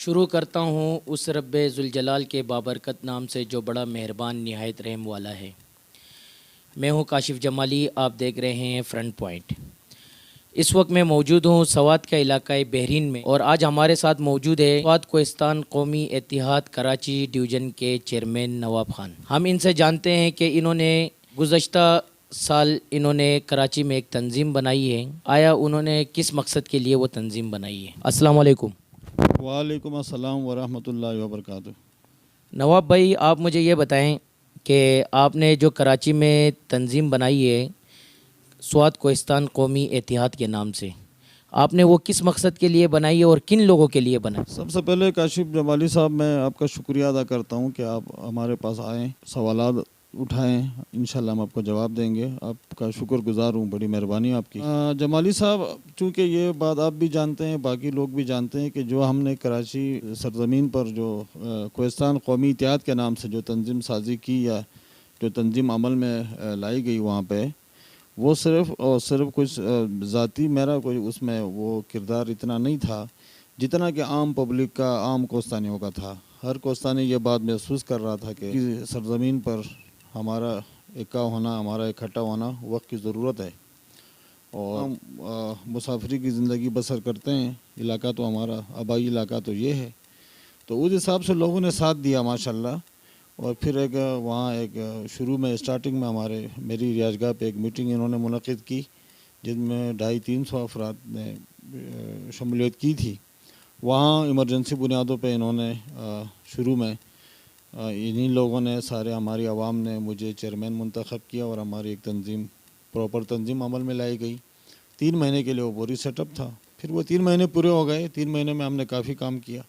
شروع کرتا ہوں اس رب ذوالجلال کے بابرکت نام سے جو بڑا مہربان نہایت رحم والا ہے۔ میں ہوں کاشف جمالی، آپ دیکھ رہے ہیں فرنٹ پوائنٹ۔ اس وقت میں موجود ہوں سوات کا علاقہ بحرین میں، اور آج ہمارے ساتھ موجود ہے سوات کوہستان قومی اتحاد کراچی ڈویژن کے چیئرمین نواب خان۔ ہم ان سے جانتے ہیں کہ انہوں نے گزشتہ سال کراچی میں ایک تنظیم بنائی ہے۔ آیا انہوں نے کس مقصد کے لیے وہ تنظیم بنائی ہے؟ السلام علیکم۔ وعلیکم السلام ورحمۃ اللہ وبرکاتہ۔ نواب بھائی، آپ مجھے یہ بتائیں کہ آپ نے جو کراچی میں تنظیم بنائی ہے سوات کوہستان قومی اتحاد کے نام سے، آپ نے وہ کس مقصد کے لیے بنائی ہے اور کن لوگوں کے لیے بنائی؟ سب سے پہلے کاشف جمالی صاحب، میں آپ کا شکریہ ادا کرتا ہوں کہ آپ ہمارے پاس آئیں، سوالات اٹھائیں، انشاءاللہ ہم آپ کو جواب دیں گے۔ آپ کا شکر گزار ہوں، بڑی مہربانی آپ کی۔ جمالی صاحب، چونکہ یہ بات آپ بھی جانتے ہیں، باقی لوگ بھی جانتے ہیں کہ جو ہم نے کراچی سرزمین پر جو کوہستان قومی اتحاد کے نام سے جو تنظیم سازی کی یا جو تنظیم عمل میں لائی گئی وہاں پہ، وہ صرف اور صرف کچھ ذاتی میرا کوئی اس میں وہ کردار اتنا نہیں تھا جتنا کہ عام پبلک کا، عام کوہستانیوں کا تھا۔ ہر کوہستانی یہ بات محسوس کر رہا تھا کہ سرزمین پر ہمارا اکا ہونا، ہمارا اکٹھا ہونا وقت کی ضرورت ہے، اور ہم مسافری کی زندگی بسر کرتے ہیں۔ علاقہ تو ہمارا آبائی علاقہ تو یہ ہے، تو اس حساب سے لوگوں نے ساتھ دیا ماشاءاللہ۔ اور پھر وہاں شروع میں اسٹارٹنگ میں میری رہائش گاہ پہ ایک میٹنگ انہوں نے منعقد کی، جن میں 250-300 افراد نے شمولیت کی تھی۔ وہاں ایمرجنسی بنیادوں پہ انہوں نے شروع میں انہی لوگوں نے، سارے ہماری عوام نے مجھے چیئرمین منتخب کیا، اور ہماری ایک پراپر تنظیم عمل میں لائی گئی۔ 3 مہینے کے لیے وہ پوری سیٹ اپ تھا۔ پھر وہ 3 مہینے پورے ہو گئے۔ 3 مہینے میں ہم نے کافی کام کیا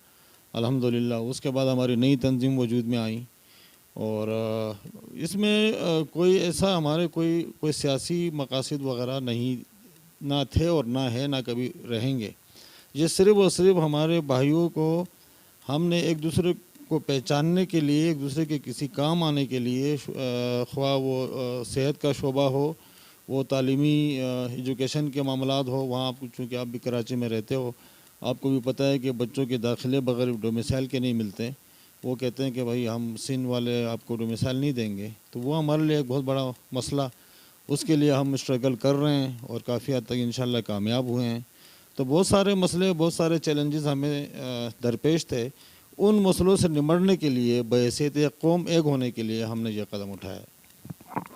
الحمدللہ۔ اس کے بعد ہماری نئی تنظیم وجود میں آئی، اور اس میں کوئی ایسا ہمارے کوئی سیاسی مقاصد وغیرہ نہ تھے اور نہ ہے، نہ کبھی رہیں گے۔ یہ صرف اور صرف ہمارے بھائیوں کو ہم نے ایک دوسرے کو پہچاننے کے لیے، ایک دوسرے کے کسی کام آنے کے لیے، خواہ وہ صحت کا شعبہ ہو، وہ تعلیمی ایجوکیشن کے معاملات ہو۔ وہاں چونکہ آپ بھی کراچی میں رہتے ہو، آپ کو بھی پتہ ہے کہ بچوں کے داخلے بغیر ڈومیسائل کے نہیں ملتے۔ وہ کہتے ہیں کہ بھائی ہم سن والے آپ کو ڈومیسائل نہیں دیں گے، تو وہ ہمارے لیے ایک بہت بڑا مسئلہ، اس کے لیے ہم اسٹرگل کر رہے ہیں، اور کافی حد تک انشاءاللہ کامیاب ہوئے ہیں۔ تو بہت سارے مسئلے، بہت سارے چیلنجز ہمیں درپیش تھے۔ ان مسئلوں سے نمٹنے کے لیے، بحیثیت قوم ایک ہونے کے لیے ہم نے یہ قدم اٹھایا۔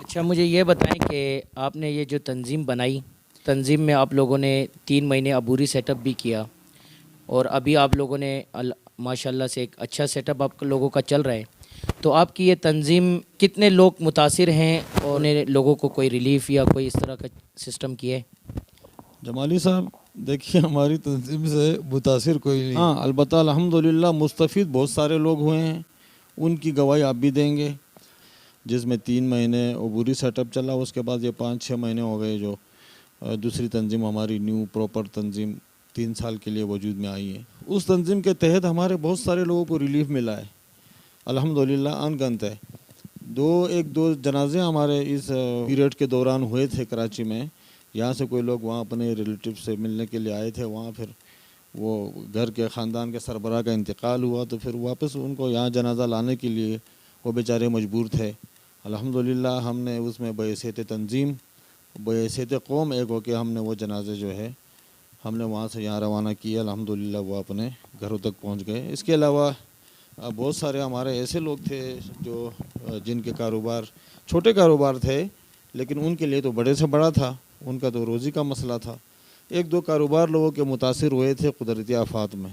اچھا، مجھے یہ بتائیں کہ آپ نے یہ جو تنظیم بنائی، تنظیم میں آپ لوگوں نے 3 مہینے عبوری سیٹ اپ بھی کیا، اور ابھی آپ لوگوں نے ماشاءاللہ سے ایک اچھا سیٹ اپ آپ لوگوں کا چل رہا ہے، تو آپ کی یہ تنظیم کتنے لوگ متاثر ہیں، اور انہیں لوگوں کو کوئی ریلیف یا کوئی اس طرح کا سسٹم کیا ہے؟ جمالی صاحب دیکھیے، ہماری تنظیم سے متاثر کوئی نہیں، ہاں البتہ الحمدللہ مستفید بہت سارے لوگ ہوئے ہیں، ان کی گواہی آپ بھی دیں گے۔ جس میں 3 مہینے عبوری سیٹ اپ چلا، اس کے بعد یہ 5-6 مہینے ہو گئے جو دوسری تنظیم ہماری نیو پراپر تنظیم 3 سال کے لیے وجود میں آئی ہے۔ اس تنظیم کے تحت ہمارے بہت سارے لوگوں کو ریلیف ملا ہے الحمدللہ، ان گنت ہے۔ 2 جنازے ہمارے اس پیریڈ کے دوران ہوئے تھے کراچی میں۔ یہاں سے کوئی لوگ وہاں اپنے ریلیٹیو سے ملنے کے لیے آئے تھے، وہاں پھر وہ گھر کے خاندان کے سربراہ کا انتقال ہوا، تو پھر واپس ان کو یہاں جنازہ لانے کے لیے وہ بیچارے مجبور تھے۔ الحمدللہ ہم نے اس میں بحیثیت تنظیم، بحیثیت قوم ایک ہو کے ہم نے وہ جنازے جو ہے ہم نے وہاں سے یہاں روانہ کیا۔ الحمدللہ وہ اپنے گھروں تک پہنچ گئے۔ اس کے علاوہ بہت سارے ہمارے ایسے لوگ تھے جو جن کے کاروبار چھوٹے کاروبار تھے، لیکن ان کے لیے تو بڑے سے بڑا تھا، ان کا تو روزی کا مسئلہ تھا۔ 1-2 کاروبار لوگوں کے متاثر ہوئے تھے قدرتی آفات میں،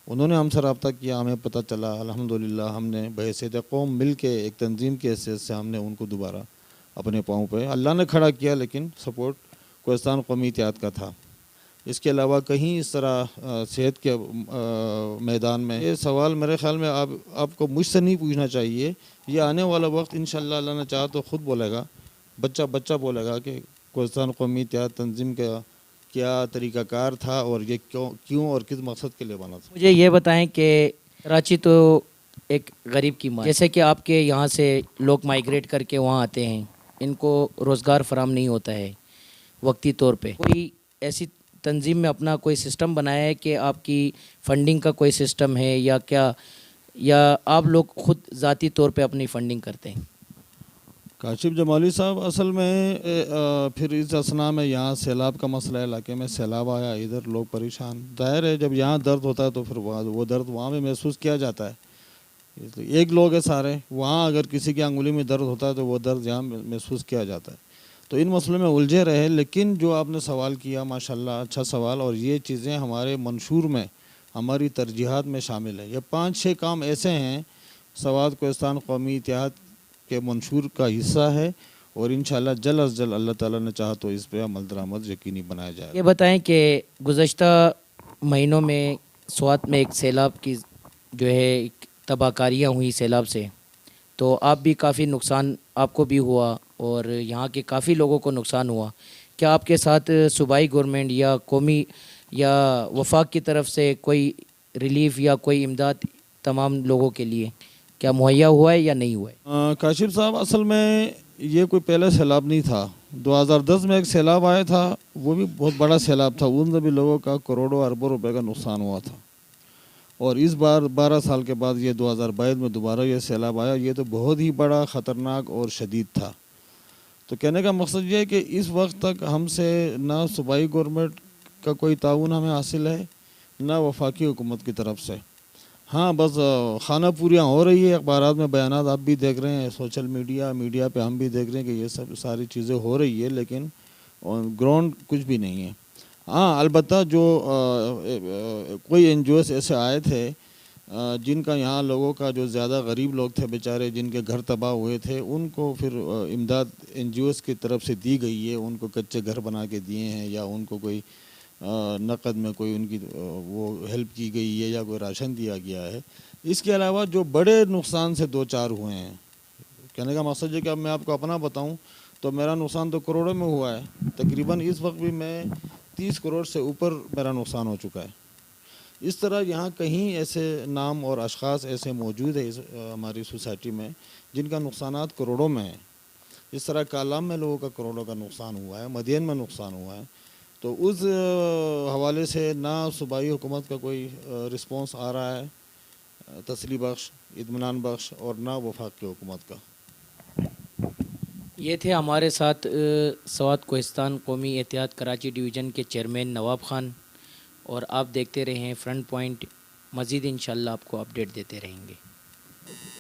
انہوں نے ہم سے رابطہ کیا، ہمیں پتہ چلا، الحمدللہ ہم نے بحیثیت قوم مل کے ایک تنظیم کی حیثیت سے ہم نے ان کو دوبارہ اپنے پاؤں پہ اللہ نے کھڑا کیا، لیکن سپورٹ کوہستان قومی اتحاد کا تھا۔ اس کے علاوہ کہیں اس طرح صحت کے میدان میں یہ سوال میرے خیال میں آپ کو مجھ سے نہیں پوچھنا چاہیے، یہ آنے والا وقت انشاءاللہ اللہ نے چاہا تو خود بولے گا، بچہ بولے گا کہ کوہستان قومی اتحاد تنظیم کا کیا طریقہ کار تھا، اور یہ کیوں اور کس مقصد کے لیے بنا تھا۔ مجھے یہ بتائیں کہ کراچی تو ایک غریب کی ماں، جیسے کہ آپ کے یہاں سے لوگ مائیگریٹ کر کے وہاں آتے ہیں، ان کو روزگار فراہم نہیں ہوتا ہے وقتی طور پہ، کوئی ایسی تنظیم میں اپنا کوئی سسٹم بنایا ہے کہ آپ کی فنڈنگ کا کوئی سسٹم ہے یا کیا، یا آپ لوگ خود ذاتی طور پہ اپنی فنڈنگ کرتے ہیں؟ کاشف جمالی صاحب، اصل میں پھر اس اسنا میں یہاں سیلاب کا مسئلہ ہے، علاقے میں سیلاب آیا، ادھر لوگ پریشان، ظاہر ہے جب یہاں درد ہوتا ہے تو پھر وہ درد وہاں بھی محسوس کیا جاتا ہے، اس لیے ایک لوگ ہے سارے، وہاں اگر کسی کی انگلی میں درد ہوتا ہے تو وہ درد یہاں محسوس کیا جاتا ہے، تو ان مسئلوں میں الجھے رہے۔ لیکن جو آپ نے سوال کیا ماشاءاللہ اچھا سوال، اور یہ چیزیں ہمارے منشور میں، ہماری ترجیحات میں شامل ہیں۔ یہ 5-6 کام ایسے ہیں سوات کوہستان قومی اتحاد کے منشور کا حصہ ہے، اور انشاءاللہ جلد از جلد اللہ تعالیٰ نے چاہا تو اس پہ عمل درآمد یقینی بنایا جائے گا۔ یہ بتائیں کہ گزشتہ مہینوں میں سوات میں ایک سیلاب کی جو ہے ایک تباہ کاریاں ہوئی سیلاب سے، تو آپ بھی کافی نقصان آپ کو بھی ہوا اور یہاں کے کافی لوگوں کو نقصان ہوا۔ کیا آپ کے ساتھ صوبائی گورنمنٹ یا قومی یا وفاق کی طرف سے کوئی ریلیف یا کوئی امداد تمام لوگوں کے لیے کیا مہیا ہوا ہے یا نہیں ہوا ہے؟ کاشف صاحب، اصل میں یہ کوئی پہلا سیلاب نہیں تھا، 2010 میں ایک سیلاب آیا تھا، وہ بھی بہت بڑا سیلاب تھا، ان میں بھی لوگوں کا کروڑوں اربوں روپے کا نقصان ہوا تھا، اور اس بار 12 سال کے بعد یہ 2022 میں دوبارہ یہ سیلاب آیا، یہ تو بہت ہی بڑا خطرناک اور شدید تھا۔ تو کہنے کا مقصد یہ ہے کہ اس وقت تک ہم سے نہ صوبائی گورنمنٹ کا کوئی تعاون ہمیں حاصل ہے، نہ وفاقی حکومت کی طرف سے۔ ہاں بس خانہ پوریاں ہو رہی ہے، اخبارات میں بیانات آپ بھی دیکھ رہے ہیں، سوشل میڈیا پہ ہم بھی دیکھ رہے ہیں کہ یہ سب ساری چیزیں ہو رہی ہے، لیکن گراؤنڈ کچھ بھی نہیں ہے۔ ہاں البتہ جو کوئی این جی اوز ایسے آئے تھے جن کا یہاں لوگوں کا، جو زیادہ غریب لوگ تھے بیچارے، جن کے گھر تباہ ہوئے تھے، ان کو پھر امداد این جی اوز کی طرف سے دی گئی ہے، ان کو کچے گھر بنا کے دیے ہیں، یا ان کو کوئی نقد میں کوئی ان کی وہ ہیلپ کی گئی ہے، یا کوئی راشن دیا گیا ہے۔ اس کے علاوہ جو بڑے نقصان سے دو چار ہوئے ہیں، کہنے کا مقصد ہے کہ اب میں آپ کو اپنا بتاؤں تو میرا نقصان تو کروڑوں میں ہوا ہے، تقریباً اس وقت بھی میں 30 کروڑ سے اوپر میرا نقصان ہو چکا ہے۔ اس طرح یہاں کہیں ایسے نام اور اشخاص ایسے موجود ہیں ہماری سوسائٹی میں جن کا نقصانات کروڑوں میں ہیں۔ اس طرح کالام میں لوگوں کا کروڑوں کا نقصان ہوا ہے، مدین میں نقصان ہوا ہے، تو اس حوالے سے نہ صوبائی حکومت کا کوئی رسپانس آ رہا ہے تسلی بخش، اطمینان بخش، اور نہ وفاق کی حکومت کا۔ یہ تھے ہمارے ساتھ سوات کوہستان قومی اتحاد کراچی ڈویژن کے چیئرمین نواب خان، اور آپ دیکھتے رہیں فرنٹ پوائنٹ، مزید انشاءاللہ آپ کو اپڈیٹ دیتے رہیں گے۔